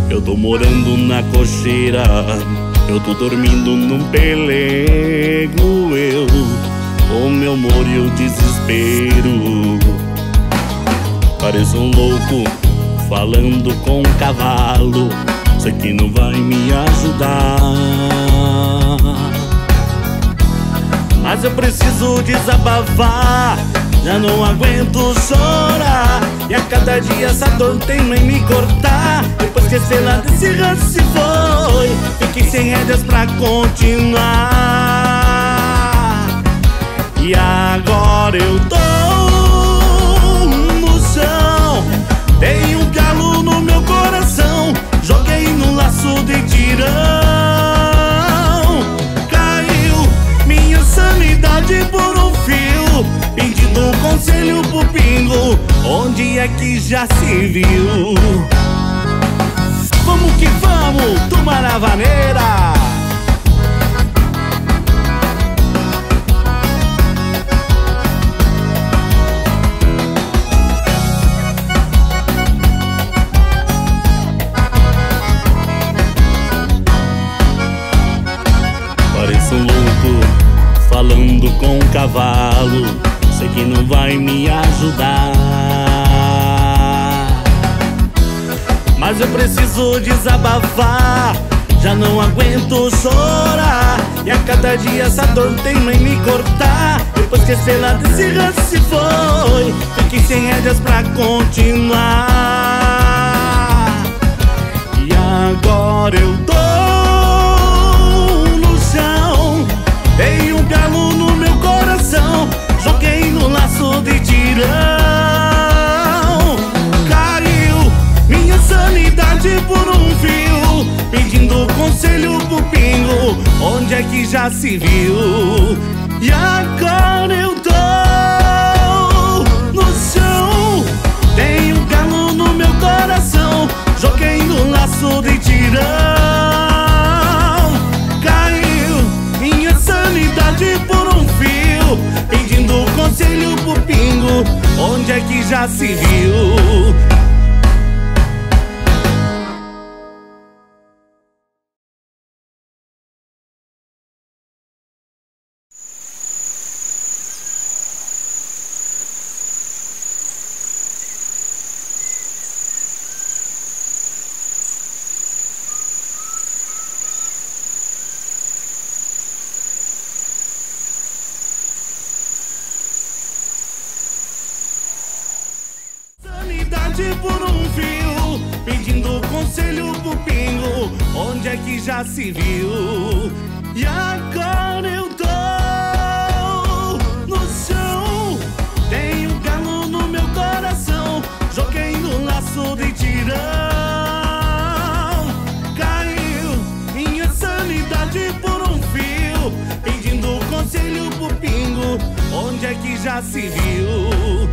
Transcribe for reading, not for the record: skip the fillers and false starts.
Eu tô morando na cocheira, eu tô dormindo num pelego. Eu, o meu amor e o desespero. Pareço um louco falando com um cavalo. Sei que não vai me ajudar, mas eu preciso desabafar. Já não aguento chorar, e a cada dia essa dor teima em me cortar. Depois que esse lado desse ranço se foi, fiquei sem rédeas pra continuar. E agora eu tô no chão, tenho um galo no meu coração. Joguei no laço de tirão, caiu minha sanidade por um fio, pedindo um conselho pro pingo, onde é que já se viu? Vamos que vamos, tomar a vaneira. Pareço um louco falando com um cavalo. Sei que não vai me ajudar, mas eu preciso desabafar. Já não aguento chorar, e a cada dia essa dor teima em me cortar. Depois que esse lado desse ranço se foi, fiquei sem rédeas pra continuar. E agora eu tô no chão, tenho um galo no meu coração. Joguei no laço de tirão, caiu minha sanidade por um fio, pedindo conselho pro pingo, onde é que já se viu? E agora eu tô no chão, tenho um galo no meu coração. Joguei no laço de tirão, caiu minha sanidade por um fio, pedindo conselho pro pingo, onde é que já se viu? Por um fio, pedindo conselho pro pingo, onde é que já se viu? E agora eu tô no chão, tenho um galo no meu coração. Joguei no laço de tirão, caiu minha sanidade por um fio, pedindo conselho pro pingo, onde é que já se viu?